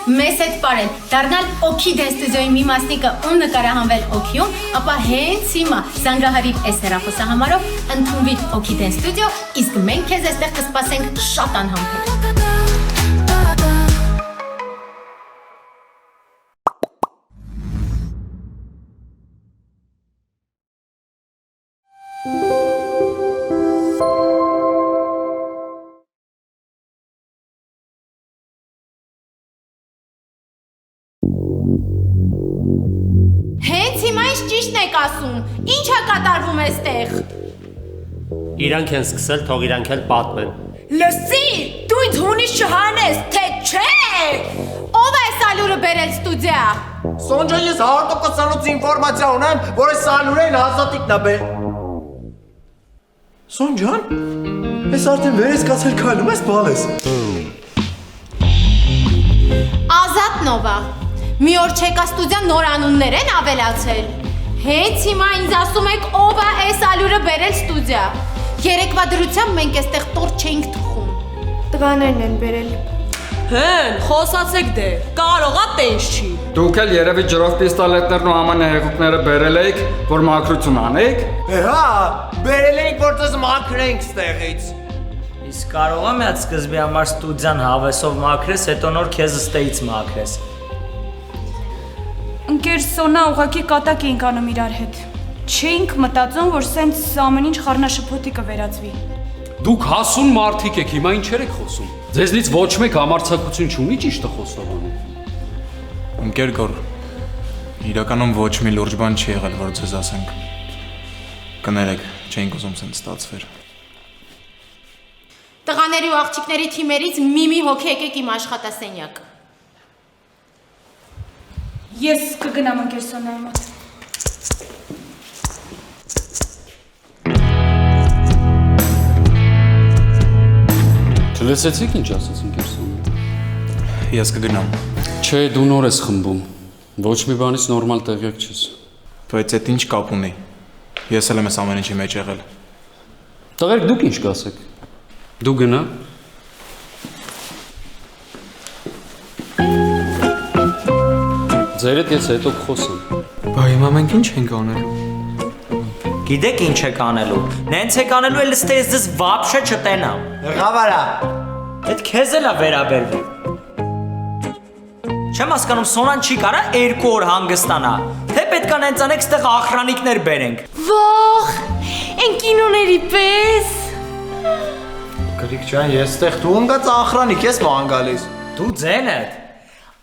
մեզ հետ պարել, դառնալ օքի դեն ստուդիոյի մի մասնիկը ու նկարահանվել օքիում, ապա հենց հիմա զանգահարիր այս հեռախոսահամարով, ընդունվիր օքի դեն ստուդիո, իսկ մենք քեզ այստեղ կսպասենք շատ անհամբեր։ Հենց հիմա ինչ ճիշտն եք ասում, ինչ է կատարվում էստեղ։ Իրանք են սկսել, թող իրանք էլ պատմեն։ Լսի, դու ինձ հունից չհանես, թե չէ։ Ո՞վ է այս ալյուրը բերել ստուդիա։ Սոնջա, ես 100%-անոց ինֆորմացիա ունեմ, որ այս ալյուրեն Ազատիկն է բերել։ Սոնջան, ես արդեն վեր ես կացել քայլում ես բալես։ Ազատ Նովա, մի օր չեկա ստուդիան նոր անուններ են ավելացել։ Հենց հիմա ինձ ասում եք ով է այս ալյուրը բերել ստուդիա։ Երեկվա դրությամբ մենք այստեղ տոր չէինք թխում։ Տղաներն են բերել։ Հեն, խոսացեք դե, կարողա տենց չի։ Դուք էլ երևի ջրով պիստոլետներն ու աման հեղուկները բերել էիք, որ մաքրություն անեիք։ Հա, բերել էինք, որ դες մաքրենք ստեղից։ Իսկ կարող եմ այդ սկզբի համար ստուդիան հավեսով մաքրես, հետո նոր քեզ ստեից մաքրես։ Ընկեր Սոնա ուղակի կատակ էինք անում իրար հետ։ Չէինք մտածում, որ սենց ամեն ինչ խառնաշփոթի կվերածվի։ Դուք հասուն մարդիկ եք, հիմա ինչեր եք խոսում։ Ձեզնից ոչ մեկ համարձակություն չունի ճիշտը խոստովանում։ Ընկեր Գոր, իրականում ոչ մի լուրջ բան չի եղել, որ ձեզ ասենք։ Կներեք, չէինք ուզում սենց ստացվեր։ Տղաների ու աղջիկների թիմերից մի հոգի եկեք իմ աշխատասենյակ։ Ես կգնամ ընկեր Սոնայի մոտ։ Չլսեցիք ինչ ասաց ընկեր Սոնան։ Ես կգնամ։ Չէ, դու նոր ես խմբում։ Ոչ մի բանից նորմալ տեղյակ չես։ Բայց այդ ինչ կապ ունի։ Ես էլ եմ այս ամեն ինչի մեջ եղել։ Տղերք դուք ինչ կասեք։ Դու գնա։ Ձերդ ես հետո կխոսեմ։ Բա հիմա մենք ինչ ենք անելու։ Գիտեք ինչ եք անելու։ Նենց եք անելու էլ ստեից դες վաբշե չտենամ։ Ղավարա։ Այդ քեզ էլ է վերաբերվում։ Չեմ հասկանում Սոնան չի կարա 2 օր հանգստանա։ Թե պետք է նենց անեք ստեղ ախրանիկներ բերենք։ Ող, են կինոների պես։ Գրիկ ջան, ես ստեղ դու ընկած ախրանիկ ես ման գալիս։ Դու ձեն ես։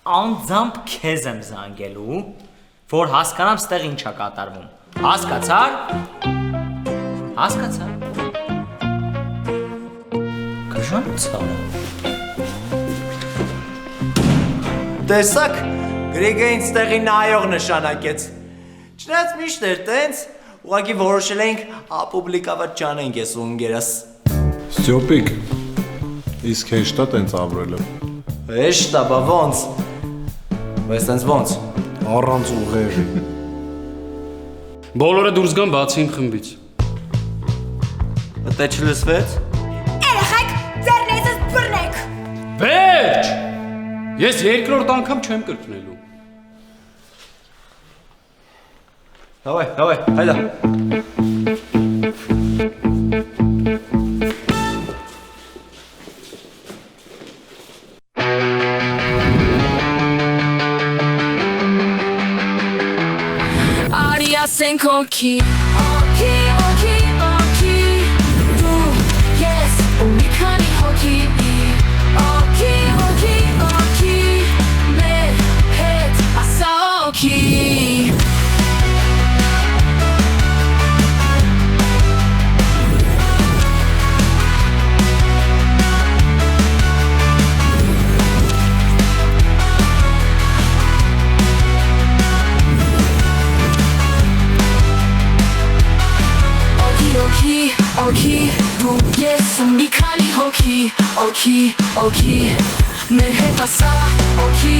Անձամբ քեզ եմ զանգելու, որ հասկանամ ստեղ ինչ է կատարվում։ Հասկացար։ Կժանցանը։ Տեսակ, Գրիգը ինձ տեղի նայող նշանակեց։ Չնայած միշտ էր տենց, ուղղակի որոշել էինք ապուբլիկավատ ճանենք ես ու ընկերս։ Ստյոպիկ, իսկ հեշտ է տենց ապրելը։ Հեշտ է, բա ոնց։ Բայց տենց ոնց։ Առանց ուղեղի։ Բոլորը դուրս գան բացի իմ խմբից։ Դե չլսվեց։ Երեխեք, ձեռներս բռնեք։ Վերջ։ Ես երկրորդ անգամ չեմ կրկնելու։ Հավայ, հայդա։ Ասենք օքի, դու, ես ու մի քանի հոգի, օքի, մեր հետ ասա օքի։ Օքի, դու, ես ու մի քանի հոգի, օքի, մեր հետ ասա օքի։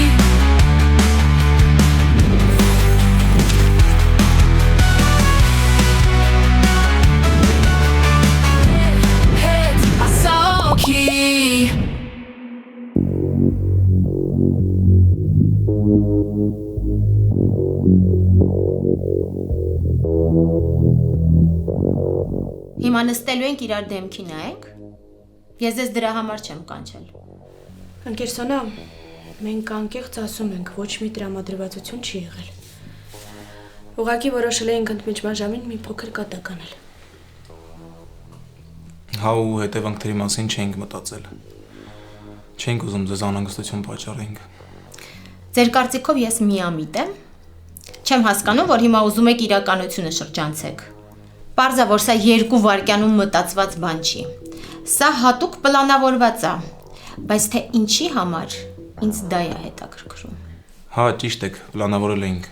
Հետ ասա օքի։ հիմա նստելու ենք իրար դեմքի նայենք։ Ես ձեզ դրա համար չեմ կանչել։ Ընկեր Սոնա, մենք անկեղծ ասում ենք, ոչ մի տրամադրվածություն չի եղել։ Ուղղակի որոշել էինք ընդմիջման ժամին մի փոքր կատակ անել։ Հա ու հետևանքների մասին չենք մտածել։ Չենք ուզում ձեզ անհանգստություն պատճառենք։ Ձեր կարծիքով ես միամիտ եմ։ Չեմ հասկանում, որ հիմա ուզում եք իրականությունը շրջանցեք։ Պարզ է, որ սա 2 վայրկյանում մտածված բան չի։ Սա հատուկ պլանավորված է, բայց թե ինչի համար, ինձ դա է հետաքրքրում։ Հա, ճիշտ եք, պլանավորել էինք,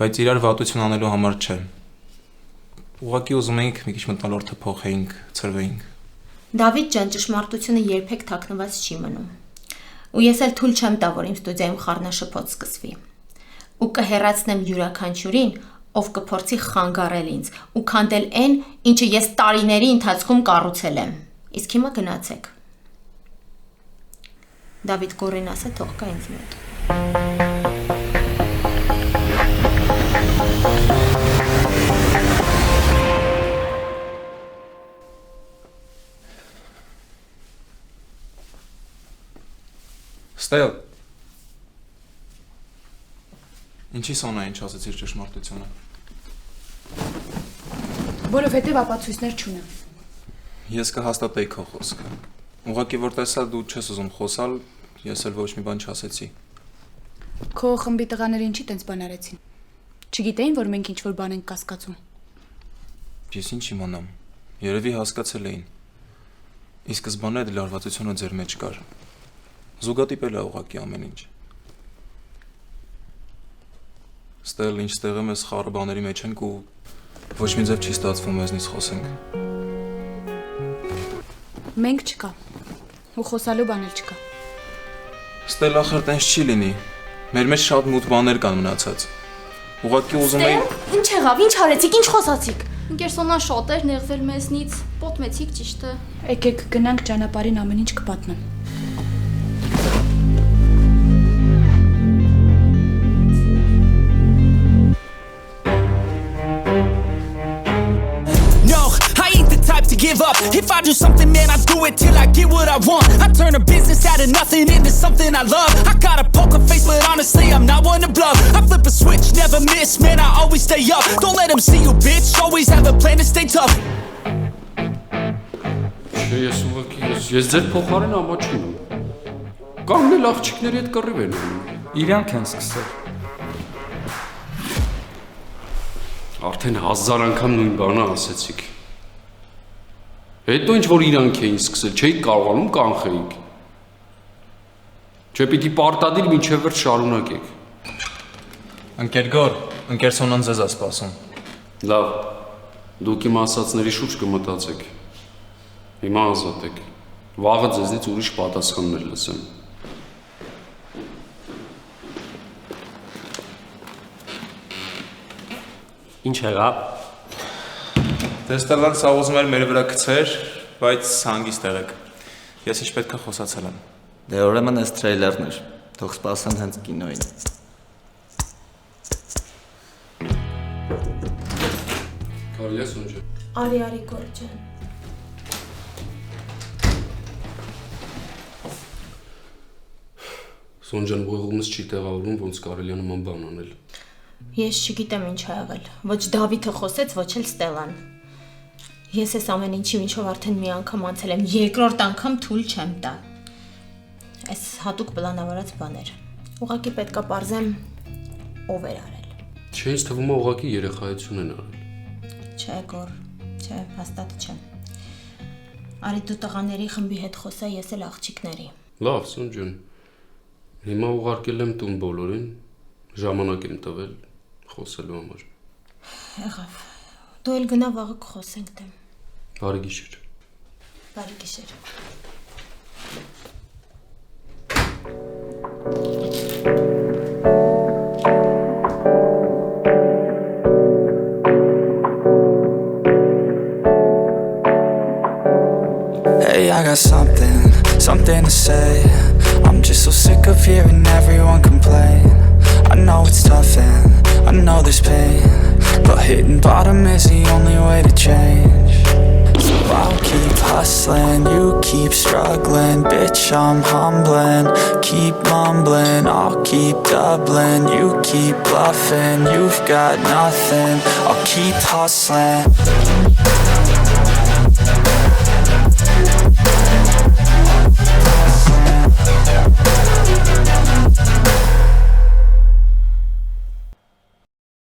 բայց իրար վատություն անելու համար չէ։ Ուղղակի ուզում էինք մի քիչ մթնոլորտը փոխեինք, ցրվեինք։ Դավիթ ջան, ճշմարտությունը երբեք թաքնված չի մնում։ Ու ես էլ թույլ չեմ տա, որ իմ ստուդիայում խառնաշփոթ սկսվի։ Ու կհեռացնեմ յուրաքանչյուրին, ով կփորձի խանգարել ինձ ու քանդել այն, ինչը ես տարիների ընթացքում կառուցել եմ։ Իսկ հիմա գնացեք։ Դավիթ Գորեն ասա թող կա ինձ մոտ։ Ստել։ Ինչի Սոնային չասեցիր ճշմարտությունը։ Որովհետև ապացույցներ չունեմ։ Ես կհաստատեի քո խոսքը։ Ուղղակի որ տեսա դու չես ուզում խոսալ, ես էլ ոչ մի բան չասեցի։ Քո խմբի տղաները ինչի տենց բան արեցին։ Չգիտեին, որ մենք ինչ-որ բան ենք կասկածում։ Ես ինչ իմանամ։ Երևի հասկացել էին։ Իսկ սկզբանե այդ լարվածությունը ձեր մեջ կար։ Զուգատիպել է ուղղակի ամեն ինչ։ Ստել ինչ ստեղ եմ ես խառը բաների մեջ ենք ու ոչ մի ձև չի ստացվում մեզնից խոսենք։ Մենք չկա։ Ու խոսալու բան էլ չկա։ Ստել ախր տենց չի լինի։ Մեր մեջ շատ մութ բաներ կան մնացած։ Ուղղակի ուզում էի։ Ինչ եղավ, ինչ արեցիք, ինչ խոսացիք։ Ընկեր Սոնան շատ էր նեղվել մեզնից, պատմեցիք ճիշտ է։ Եկեք գնանք ճանապարհին ամեն ինչ կպատնեմ։ Give up. If I do something, man, I do it till I get what I want. I turn a business out of nothing into something I love. I got a poker face, but honestly, I'm not one to bluff. I flip a switch, never miss, man, I always stay up. Don't let them see you, bitch. Always have a plan to stay tough. Ես ուղղակի ես ձեր փոխարեն ամաչում եմ։ Կանգնել աղջիկների հետ կռիվ են անում։ Իրանք են սկսել։ Արդեն 1000 անգամ նույն բանը ասեցիք։ Հետո ինչ որ իրանք էին սկսել, չէիք կարողանում կանխեիք։ Չէ պիտի պարտադիր մինչև վերջ շարունակեք։ Ընկեր Գոր, ընկեր Սոնան ձեզ է սպասում։ Լավ, դուք իմ ասածների շուրջ կմտածեք։ Հիմա ազատ եք։ Վաղը ձեզնից ուրիշ պատասխաններ լսեմ։ Ինչ եղավ։ Տեստելան սա ուզում էր մեր վրա գցեր, բայց հանգիստ եղեք։ Ես ինչ պետք է խոսացել եմ։ Դե ուրեմն այս թրեյլերն էր։ Թող սպասեն հենց կինոյին։ Կարելի է Սոնջա։ Արի Գորջան։ Սոնջան ուղեղումս չի տեղավորում, ոնց կարելի է նման բան անել։ Ես չգիտեմ ինչ ա եղել։ Ոչ Դավիթը խոսեց, ոչ էլ Ստելան։ Ես այս ամեն ինչի ինչով արդեն մի անգամ անցել եմ, երկրորդ անգամ թույլ չեմ տա։ Այս հատուկ պլանավորած բաներ։ Ուղղակի պետքա պարզեմ ով էր արել։ Չէ, ինձ թվում է ուղղակի երեխայություն են արել։ Չէ, Գոր, չէ, հաստատ չէ։ Արի դու տղաների խմբի հետ խոսա, ես էլ աղջիկների։ Լավ, Սոնջան։ Հիմա ուղարկել եմ տուն բոլորին, ժամանակ եմ տվել խոսելու համար։ Եղավ։ Դու էլ գնա վաղը կխոսենք դեմ։ Բարի գիշեր։ Բարի գիշեր։ Hey, I got something to say. I'm just so sick of hearing everyone complain. I know it's tough and I know there's pain, but hitting bottom is the only way to change. I'll keep hustling, you keep struggling. Bitch, I'm humbling, keep mumbling. I'll keep doubling, you keep bluffing. You've got nothing, I'll keep hustling.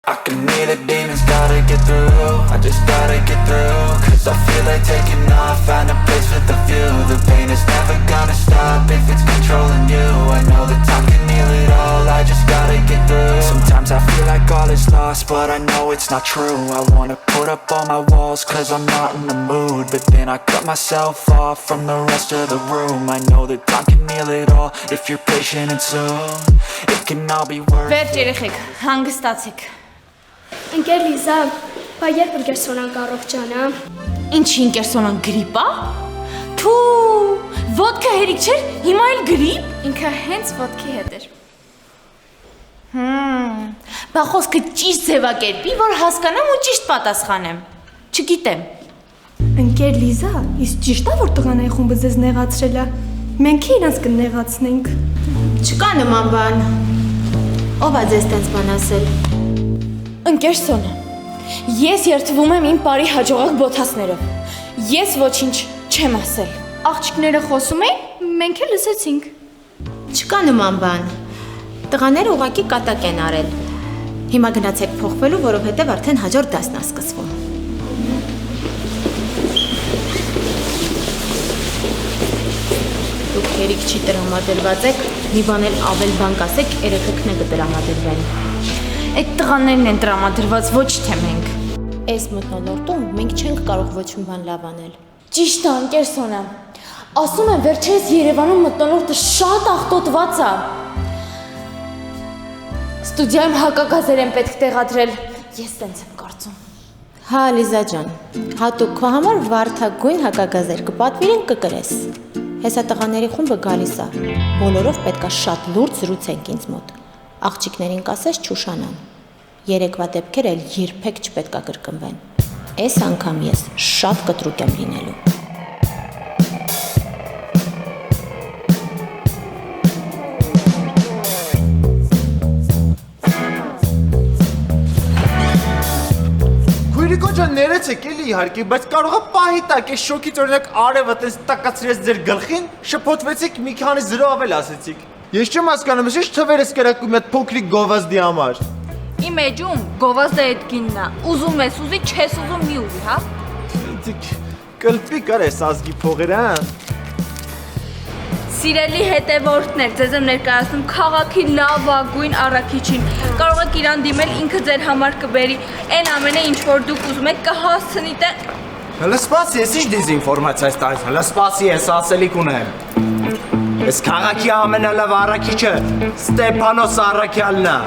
I can hear the demons, gotta get through. I just gotta get through. Cause I feel like taking off, find a place with a view. The pain is never gonna stop if it's controlling you. I know that time can heal it all, I just gotta get through. Sometimes I feel like all is lost, but I know it's not true. I wanna put up all my walls cause I'm not in the mood. But then I cut myself off from the rest of the room. I know that time can heal it all if you're patient and soon it can all be worth it. Վերջ երեխեք, հանգստացեք։ Ընկեր Լիզա, բա երբ ընկերսոնան կառողջանա։ Ինչի ընկերսոնան գրիպ է։ Թու, ոդկա հերիք չէր, հիմա էլ գրիպ։ Ինքը հենց ոդկի հետ էր։ Բա խոսքը ճիշտ ձևակերպի, որ հասկանամ ու ճիշտ պատասխանեմ։ Չգիտեմ։ Ընկեր Լիզա, իսկ ճիշտ է որ տղանայի խումբը ձեզ նեղացրել է։ Մենք իրանց կնեղացնենք։ Չկա նման բան։ Ով է ձեզ տենց բան ասել։ Ընկերսոնը, ես երդվում եմ իմ բարի հաջողակ բոթասներով, ես ոչինչ չեմ ասել։ Աղջիկները խոսում էին, մենք էլ լսեցինք։ Չկա նման բան, տղաները ուղղակի կատակ են արել, հիմա գնացեք փոխվելու, որովհետև արդեն հաջորդ դասն է սկսվում։ Դուք հերիք չի տրամադրված եք, մի բան էլ ավել բան կասեք, երեխեքն է կտրամադրվեն։ Այդ տղաներն են տրամադրված, ոչ թե մենք։ Այս մթնոլորտում մենք չենք կարող ոչ մի բան լավ անել։ Ճիշտ է, ընկերսոնը։ Ասում եմ, վերջերս Երևանում մթնոլորտը շատ աղտոտված է։ Ստուդիայում հակագազեր են պետք տեղադրել, ես տենց եմ կարծում։ Հա, Լիզա ջան, հատուկ քո համար վարդագույն հակագազեր կպատվիրեն կկրես։ Հեսա տղաների խումբը գալիս է, բոլորով պետքա շատ լուրջ զրուցենք ինձ մոտ։ Աղջիկներին կասես չուշանան։ Երեկվա դեպքեր էլ երբեք չպետք է կրկնվեն։ Այս անգամ ես շատ կտրուկ եմ լինելու։ Քույրիկո ջան, ներեցեք էլի իհարկե, բայց կարող է պահի տակ այս շոկից օրինակ արևը տես տակացրեց ձեր գլխին, շփոթվեցիք մի քանի զրո ավել ասեցիք։ Ես չեմ հասկանում, ես թվեր ես կերակում այդ փոքրիկ գովազդի համար։ Իմ էջում գովազդը այդ գինն է, ուզում ես ուզի, չես ուզում մի ուզի, հա։ Կլպի կար ես ազգի փողերը, Սիրելի հետևորդներ, ձեզ եմ ներկայացնում քաղաքի լավագույն առաքիչին։ Կարող եք իրան դիմել, ինքը ձեր համար կբերի այն ամենը, ինչ որ դուք ուզում եք, կհասցնի տեղ։ Հələ սպասի, ես ինչ դեզինֆորմացիա ես տալիս, հələ սպասի, ես ասելիք ունեմ։ Ես քաղաքի ամենալավ առաքիչը Ստեփանոս Առաքյալն է։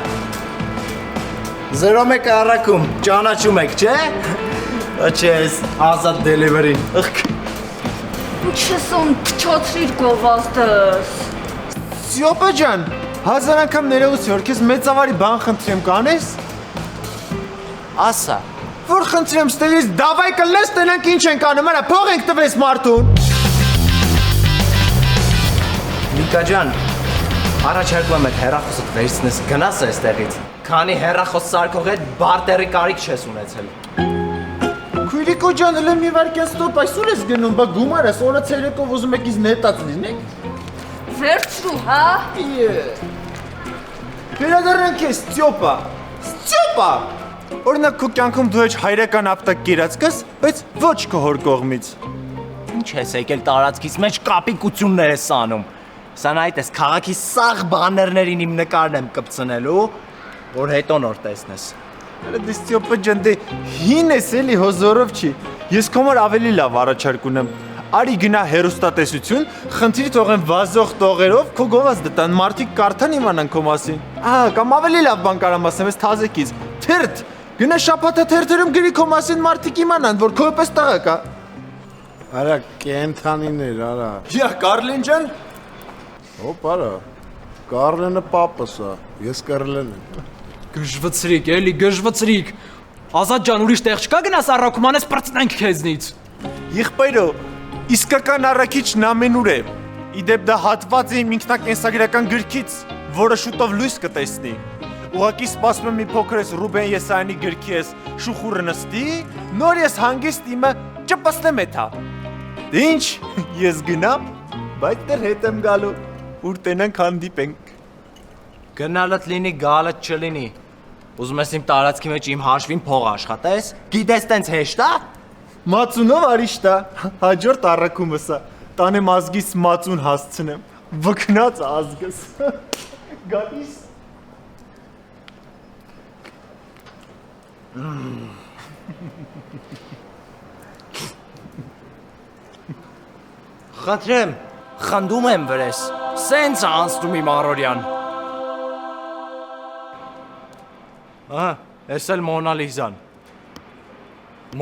01 առաքում, ճանաչում եք, չէ՞։ Չէ, ազատ դելիվերին։ Ըխք։ Չսոն փչոցրիր գովազդս։ Սյոպա ջան, 1000 անգամ ներողություն, որ քեզ մեծավարի բան խնդրեմ կանես։ Ասա։ Որ խնդրեմ ստելիս, դավայ կլես, տենանք ինչ ենք անում, արա փող ենք տվես մարդուն։ Միկա ջան, առաջարկում եմ այդ հեռախոսդ վերցնես, գնաս այստեղից։ Քանի հեռախոս սարքող հետ բարտերի կարիք չես ունեցել։ Քույրիկո ջան, հələ մի վարքյան ստոպ, այսօր ես գնում, բա գումար ես, օրը ցերեկով ուզում եք ինձ նետած լինեք։ Վերջրու, հա։ Վերադառնանք ես, Ստյոպա։ Ստյոպա։ Օրինակ քո կյանքում դու հեչ հայրական ապտակ կերած կաս, բայց ոչ քո հոր կողմից։ Ինչ ես եկել տարածքից մեջ կապիկություններ ես անում։ Սա նայդ ես քաղաքի սաղ բաներներին իմ նկարն եմ կպցնելու, որ հետո նոր տեսնես։ Հələ դե Ստյոպա ջան, դե հին ես էլի հոզորով չի։ Ես քո համար ավելի լավ առաջարկ ունեմ։ Արի գնա հերոստատեսություն, խնդրի թողեն վազող տողերով, քո գովազդը տան մարդիկ կարդան իմանան քո մասին։ Ահա, կամ ավելի լավ բան կարամ ասեմ, ես թազեկից։ Թերթ, գնա շաբաթը թերթերում գրի քո մասին մարդիկ իմանան, որ քո պես տղա կա։ Արա կենթանիներ, արա։ Յա, Կարլին ջան։ Հոպ, արա։ Կարլենը պապս է, ես Կարլեն եմ։ Գժվծրիկ, էլի գժվծրիկ։ Ազատ ջան, ուրիշ տեղ չկա գնաս առաքումանես պրծնենք քեզնից։ Եղբայրո, իսկական առաքիչն ամենուր է։ Իդեպ դա հատված է իմ ինքնակենսագրական գրքից, որը շուտով լույս կտեսնի։ Ուղղակի սպասում եմ մի փոքր ես Ռուբեն Եսայանի գրքի ես շուխուրը նստի, նոր ես հանգիստ իմը ճպստեմ էթա։ Դե ինչ, ես գնամ, բայց դեռ հետ եմ գալու, ուր տենանք հանդիպենք։ Գնալդ լինի, գալդ չլինի։ Ուզում ես իմ տարածքի մեջ իմ հաշվին փող աշխատես։ Գիտես տենց հեշտ է։ Մածունով արիշտա, հաջորդ առաքումս է, տանեմ ազգիս մածուն հասցնեմ, վքնած ազգս, գալիս։ Խնդրեմ, խնդում եմ վրես, սենց անցնում իմ առորյան։ Ահա, ես էլ Մոնա Լիզան։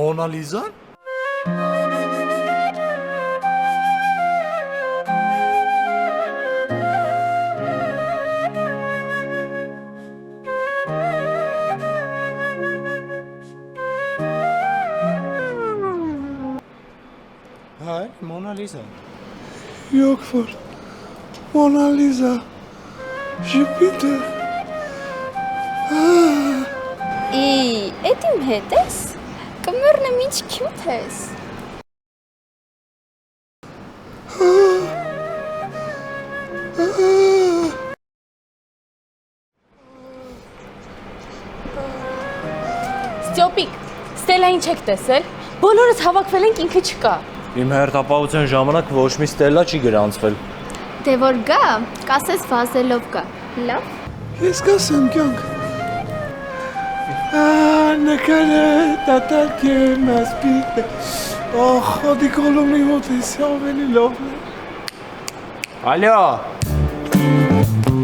Մոնա Լիզան։ Հայ, Մոնա Լիզա։ Յոկֆոր, Մոնա Լիզա, Ժուպիտեր։ Էդ իմ հետ ես։ Կմեռնեմ ինչ քյութ ես։ Ստյոպիկ, Ստելային չեք տեսել։ Բոլորս հավաքվել ենք, ինքը չկա։ Իմ հերթապահության ժամանակ ոչ մի Ստելա չի գրանցվել։ Դե որ գա, կասես վազելով գա։ Լավ։ Ես կասեմ կյանք։ Նկարը տատակ է, մասպիտ է։ Ախ, հատի կոլոմի հոտ ես, ավելի լավ է։ Ալյո։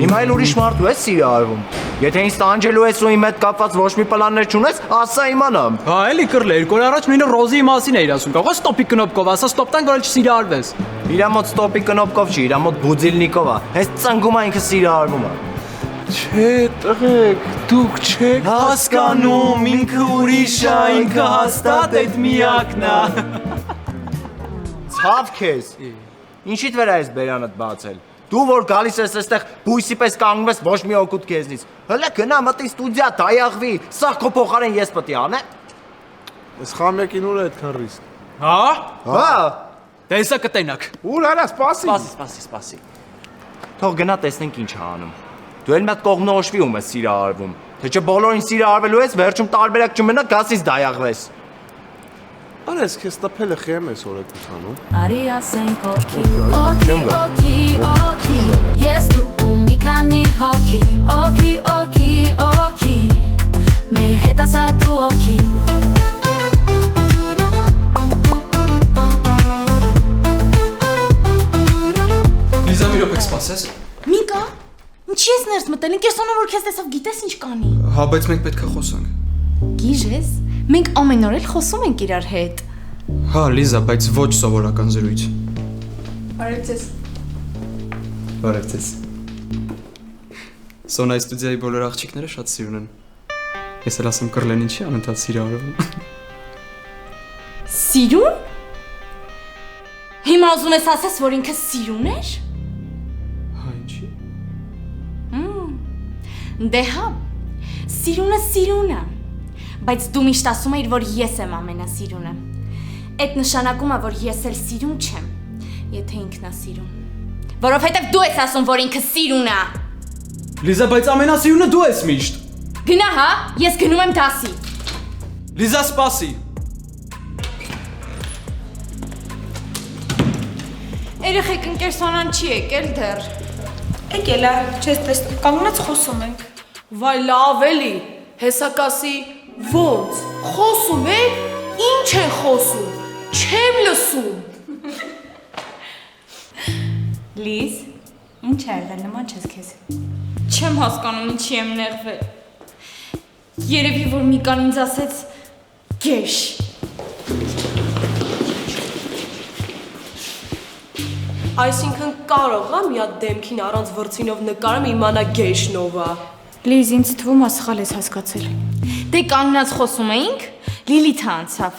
Իմ այլ ուրիշ մարդու ես սիրը արվում։ Եթե ինձ տանջելու ես ու իմ հետ կապված ոչ մի պլաններ չունես, ասա իմանամ։ Հա, էլի կռլե, երկու օր առաջ մինը Ռոզիի մասին էիր ասում։ Կարող է ստոպի կնոպկով, ասա ստոպտան գալ չսիրարվես։ Իրա մոտ ստոպի կնոպկով չի, իրա մոտ բուձիլնիկով է։ Հենց ծնգում է ինքը սիրը արվում է։ Չէ, տղեկ, դուք չեք հասկանում, ինքը ուրիշ է, ինքը հաստատ այդ միակն է։ Ցավ քեզ։ Ինչիդ վրա ես բերանդ բացել։ Դու որ գալիս ես այստեղ բույսի պես կանգնում ես ոչ մի օգուտ քեզնից։ Հələ գնա մտի ստուդիա, դայաղվի, սա քո փոխարեն ես պետք է անեմ։ Ես խամյակին ուր է այդքան ռիսկ։ Հա։ Հա։ Տեսա կտենակ։ Ուր արա, սպասի։ Սպասի։ Թող գնա տեսնենք ինչ է անում։ Դու էլ մի հատ կողմնոշվի ում ես սիրը արվում։ Թե չէ բոլորին սիրը արվելու ես, վերջում տարբերակ չմնա, գասից դայաղվես։ Արես քեզ տպել է խեմ ես օրեկուցանում։ Արի ասենք օքի, ես դու մի քանի օքի, մեր հետ ասա դու օքի։ Լիզա մի րոպե սպասես։ Միկա, ինչի ես ներս մտել, ինքերսոնը որ քեզ տեսավ գիտես ինչ կանի։ Հա, բայց մենք պետք է խոսանք։ Գիժես, մենք ամեն օր էլ խոսում ենք իրար հետ։ Հա, Լիզա, բայց ոչ սովորական զրույց։ Բարև ձեզ։ Բարև ձեզ։ Սոնայի ստուդիայի բոլոր աղջիկները շատ սիրուն են։ Ես էլ ասում կռլեն ինչի անընդհատ սիրը արվում։ Սիրուն։ Հիմա ուզում ես ասես, որ ինքը սիրուն էր։ Հա, ինչի։ Դե հա, սիրունը, բայց դու միշտ ասում էիր, որ ես եմ ամենասիրունը։ Այդ նշանակում է, որ ես էլ սիրուն չեմ, եթե ինքն է սիրուն։ Որովհետև դու ես ասում, որ ինքը սիրուն է։ Լիզա, բայց ամենասիրունը դու ես միշտ։ Գնա հա, ես գնում եմ դասի։ Լիզա, սպասի։ Երեխեք ընկերսոնան չի եկել դեռ։ Եկել է, չես տեսնում, կանգնած խոսում ենք։ Վայ լավ էլի, հեսակասի ոնց, խոսում եք, ինչ են խոսում, չեմ լսում։ Լիզ, ինչ է եղել, նման չես քեզ։ Չեմ հասկանում ինչի եմ նեղվել։ Երևի որ Միկան ինձ ասեց գեշ։ Այսինքն կարող է մի հատ դեմքին առանց վրցինով նկարեմ իմանա գեշնով է։ Լիզ, ինձ թվում է սխալ ես հասկացել։ Դե կանգնած խոսում էինք, Լիլիթը անցավ։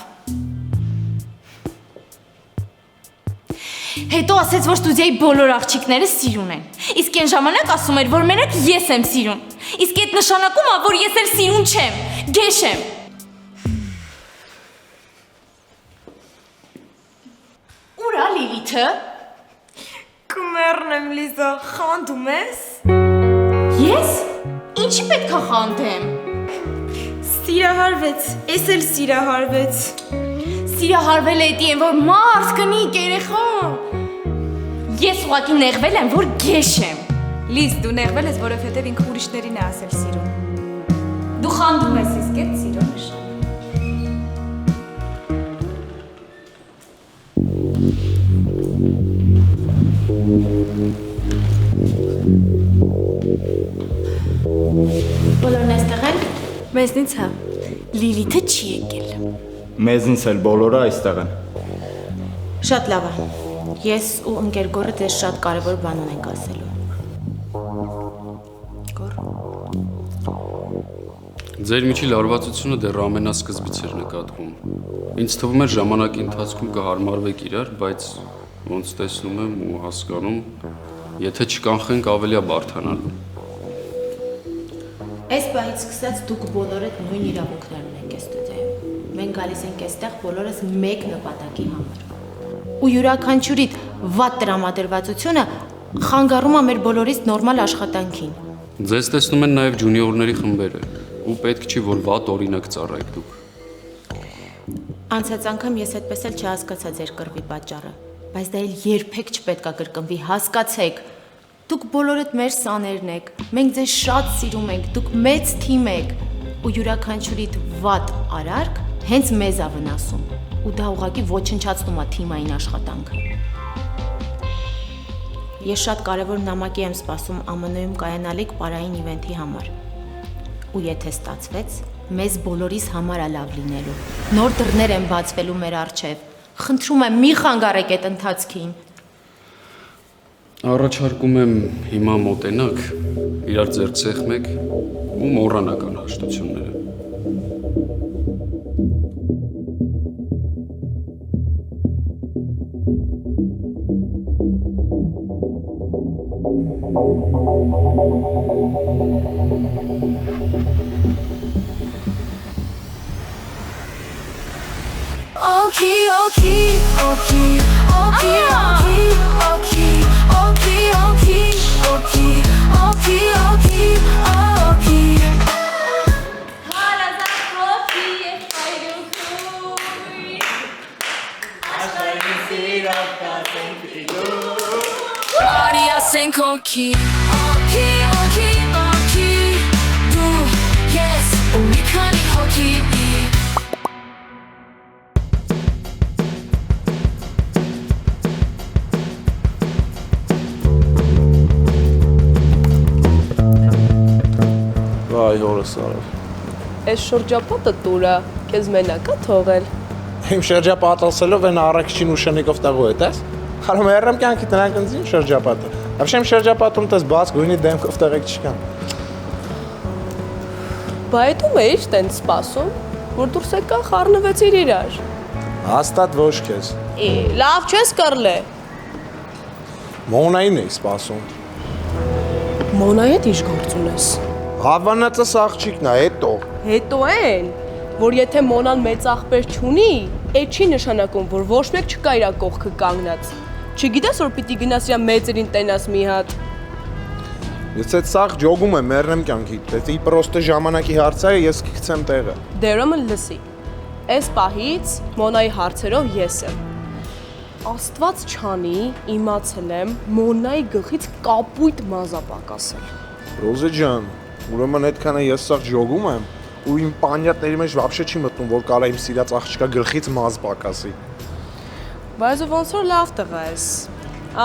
Հետո ասեց, որ ստուդիայի բոլոր աղջիկները սիրուն են։ Իսկ այն ժամանակ ասում էր, որ մենակ ես եմ սիրուն։ Իսկ այդ նշանակում է, որ ես էլ սիրուն չեմ, գեշ եմ։ Ուր է Լիլիթը։ Կմեռնեմ Լիզա, խանդում ես։ Ես։ Ինչի պետք է խանդեմ։ Սիրահարվեց, ես էլ սիրահարվեց։ Սիրահարվել է դի են, որ մարդ կնիկ երեխա։ Ես ուղղակի նեղվել եմ, որ գեշ եմ։ Լիզ, դու նեղվել ես, որովհետև ինքը ուրիշներին է ասել սիրուն։ Դու խանդում ես, իսկ այդ սիրո նշան։ Բոլորն այստեղ են։ Մեզնից հա։ Լիլիթը չի եկել։ Մեզնից էլ բոլորը այստեղ են։ Շատ լավ է։ Ես ու ընկեր Գոռը դες շատ կարևոր բան ունենք ասելու։ Ձեր միջի լարվածությունը դեռ ամենասկզբից էր նկատվում։ Ինձ թվում էր ժամանակի ընթացքում կհարմարվեք իրար, բայց ոնց տեսնում եմ ու հասկանում, եթե չկանխենք ավելի է բարդանալու։ Այս պահից սկսած դուք բոլորդ նույն իրավունքներ ունենք այս ստուդիայում։ Մենք գալիս ենք այստեղ բոլորս մեկ նպատակի համար։ Ու յուրաքանչյուրիդ վատ տրամադրվածությունը խանգարում է մեր բոլորիս նորմալ աշխատանքին։ Ձեզ տեսնում են նաև ջունիորների խմբերը, ու պետք չի, որ վատ օրինակ ծառայեք դուք։ Անցած անգամ ես այդպես էլ չհասկացա ձեր կռվի պատճառը, բայց դա էլ երբեք չպետք է կրկնվի, հասկացեք։ Դուք բոլորդ մեր սաներն եք, մենք ձեզ շատ սիրում ենք, դուք մեծ թիմ եք, ու յուրաքանչյուրիդ վատ արարք հենց մեզ է վնասում, ու դա ուղղակի ոչնչացնում է թիմային աշխատանքը։ Ես շատ կարևոր նամակի եմ սպասում ԱՄՆ-ում կայանալիք պարային իվենթի համար։ Ու եթե ստացվեց, մեզ բոլորիս համար է լավ լինելու։ Նոր դռներ են բացվելու մեր առջև։ Խնդրում եմ, մի խանգարեք այդ ընթացքին։ Առաջարկում եմ հիմա մոտենաք, իրար ձեռք սեղմեք ու մոռանական հաշտությունները։ Okay, okay, okay, okay, okay, okay, okay, okay, okay, okay, okay, okay. Maria Senkoki, okay, okay, okay. Do yes, we can hockey. Վայ, հորս արավ։ Այս շրջապատը տուրա, քեզ մենակա թողել։ Իմ շրջապատը ասելով են առաքիչին ու շնիկով տաղու է, տես։ Խարում երրեմ կյանքի տնանք ընձին շրջապատը։ Ապշեմ շրջապատում տես բաց գույնի դեմքով տեղեք չկան։ Բա հետում էիր տենց սպասում, որ դուրս եկա խառնվեցիր իրար։ Հաստատ ոչ քեզ։ Լավ չես կռլե։ Մոնային էի սպասում։ Մոնայի հետ ինչ գործ ունես։ Հավանածս աղջիկն է, հետո։ Հետո են, որ եթե Մոնան մեծ աղբեր չունի, այդ չի նշանակում, որ ոչ մեկ չկա իր կողքը կանգնած։ Չգիտես, որ պիտի գնաս իր մեծերին տենաս մի հատ։ Ես այդ սաղ ջոգում եմ մեռնեմ կյանքի, դե պրոստը ժամանակի հարց է, ես կգցեմ տեղը։ Դերոմը լսի։ Այս պահից Մոնայի հարցերով ես եմ։ Աստված չանի, իմացել եմ Մոնայի գլխից կապույտ մազա պակասել։ Ռոզե ջան, ուրեմն այդքանը ես սաղ ջոգում եմ ու իմ պանյատների մեջ վաբշե չի մտնում, որ կարա իմ սիրած աղջիկա գլխից մազ պակասի։ Բայց ոնց որ լավ տղա ես։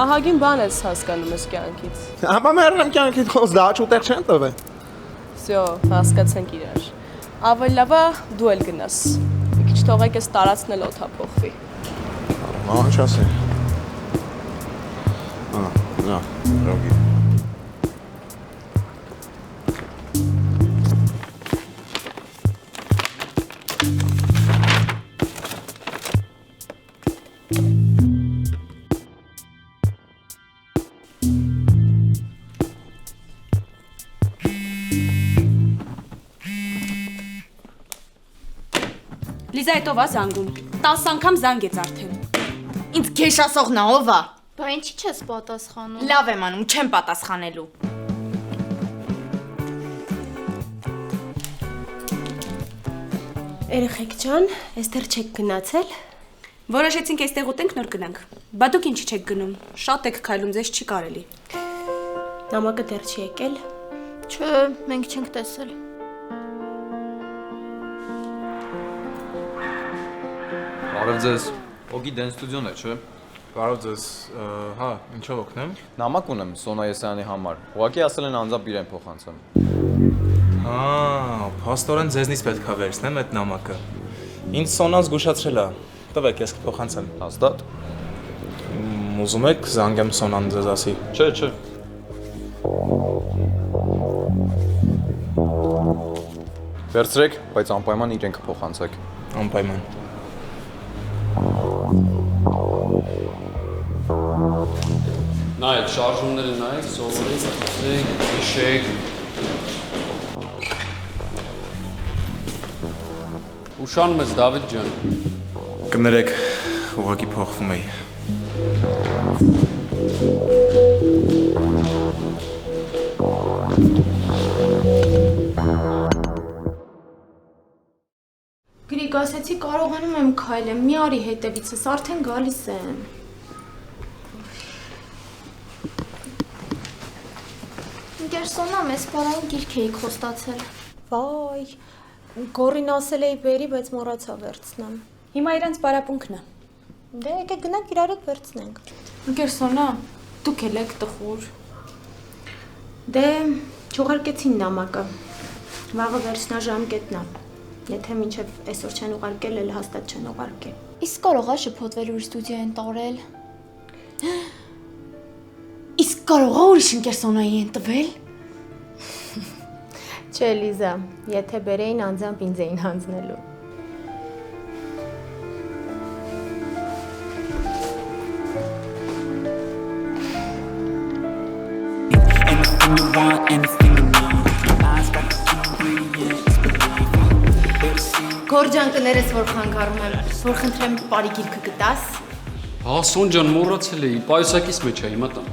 Ահագին բան ես հասկանում ես կյանքից։ Ապա մեռնեմ կյանքից, խոս դա չուտեղ չեն տվել։ Всё, հասկացանք իրար։ Ավելի լավ է դու էլ գնաս։ Մի քիչ թողեք ես տարածքն էլ օթափողվի։ Ահա չասի։ Նա, ռոգի։ Լիզա հետո վա զանգում։ 10 անգամ զանգեց արդեն։ Ինձ քեշասողն է, ով է։ Բա ինչի՞ չես պատասխանում։ Լավ եմ անում, չեմ պատասխանելու։ Երեխեք ջան, այստեղ չեք գնացել։ Որոշեցինք այստեղ ուտենք, նոր գնանք։ Բա դուք ինչի չեք գնում։ Շատ եք քայլում, ձեզ չի կարելի։ Նամակը դեռ չի եկել։ Չէ, մենք չենք տեսել։ Բարև ձեզ։ Օգի դեն ստուդիոն է, չէ։ Բարև ձեզ։ Հա, ինչով օգնեմ։ Նամակ ունեմ Սոնա Եսայանի համար։ Ուղղակի ասել են անձամբ իրեն փոխանցեմ։ Հա, փաստորեն ձեզնից պետք է վերցնեմ այդ նամակը։ Ինձ Սոնան զգուշացրել է։ Տվեք, ես կփոխանցեմ։ Հաստատ։ Ուզում եք զանգեմ Սոնան ձեզ ասի։ Չէ, չէ։ Վերցրեք, բայց անպայման իրեն կփոխանցեք։ Անպայման։ Նայեք, շարժումները նայեք, սովորեք, հիշեք, հիշեք։ Ուշանում ես Դավիթ ջան։ Կներեք, ուղղակի փոխվում էի։ Գրիգ, ասեցի կարողանում եմ քայլեմ, մի արի հետևիցս, արդեն գալիս եմ։ Ինգերսոնա, մեզ պարային գիրք էի խոստացել։ Վայ, գորին ասել էի բերի, բայց մոռացա վերցնեմ։ Հիմա իրանց պարապունքն է։ Դե եկեք գնանք իրար հետ վերցնենք։ Ինգերսոնա, դուք էլ եք տխուր։ Դե, չուղարկեցին նամակը։ Վաղը վերջնաժամկետն է։ Եթե մինչև այսօր չեն ուղարկել, էլ հաստատ չեն ուղարկել։ Իսկ կարող է շփոթվել ուրիշ ստուդիա են տարել։ Իսկ կարող է ուրիշ ընկերսոնայի են տվել։ Չէ, Լիզա, եթե բերեին անձամբ ինձ էին հանձնելու։ Anything you want, anything you need. Eyes got the key ingredients, believe. Գորջան կներես, որ խանգարում եմ, որ խնդրեմ բարի գիրքը գտաս։ Հա, Սոն ջան, մոռացել էի, պայուսակից մեջ է, հիմա տամ։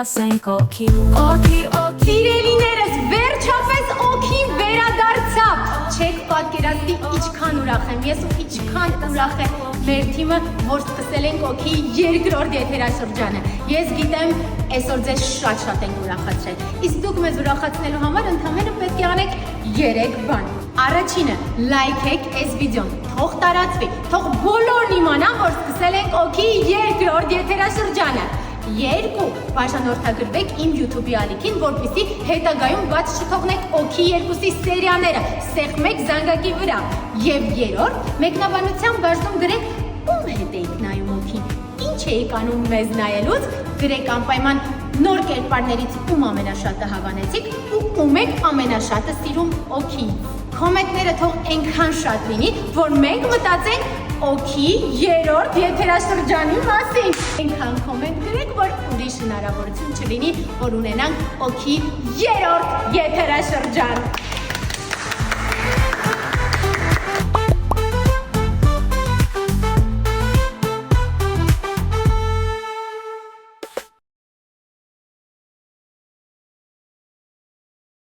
Ասենք օքի, օքի, օքի։ Սիրելիներս, վերջապես օքին վերադարձավ։ Չեք պատկերացնի ինչքան ուրախ եմ, ես ու ինչքան ուրախ է մեր թիմը, որ սկսել ենք օքի երկրորդ եթերաշրջանը։ Ես գիտեմ, այսօր ձեզ շատ ենք ուրախացրել։ Իսկ դուք մեզ ուրախացնելու համար ընդհանրապես պետք է անեք 3 բան։ Առաջինը, լայքեք այս վիդեոն, թող տարածվի, թող բոլորն իմանան, որ սկսել ենք օքի երկրորդ եթերաշրջանը։ 2. Բաժանորդագրվեք իմ YouTube-ի ալիքին, որպեսզի հետագայում բաց չթողնեք օքի 2-ի սերիաները, սեղմեք զանգակի վրա։ Եվ 3. Մեկնաբանության բաժնում գրեք ում հետ էիք նայում օքին, ինչ էիք անում մեզ նայելուց, գրեք անպայման նոր կերպարներից ում ամենաշատը հավանեցիք ու ում եք ամենաշատը սիրում օքին։ Կոմենտները թող այնքան շատ լինի, որ մենք մտածենք օքի 3-րդ եթերաշրջանի մասին։ Այնքան կոմենտ գրեք, որ ուրիշ հնարավորություն չլինի, որ ունենանք օքի 3-րդ եթերաշրջան։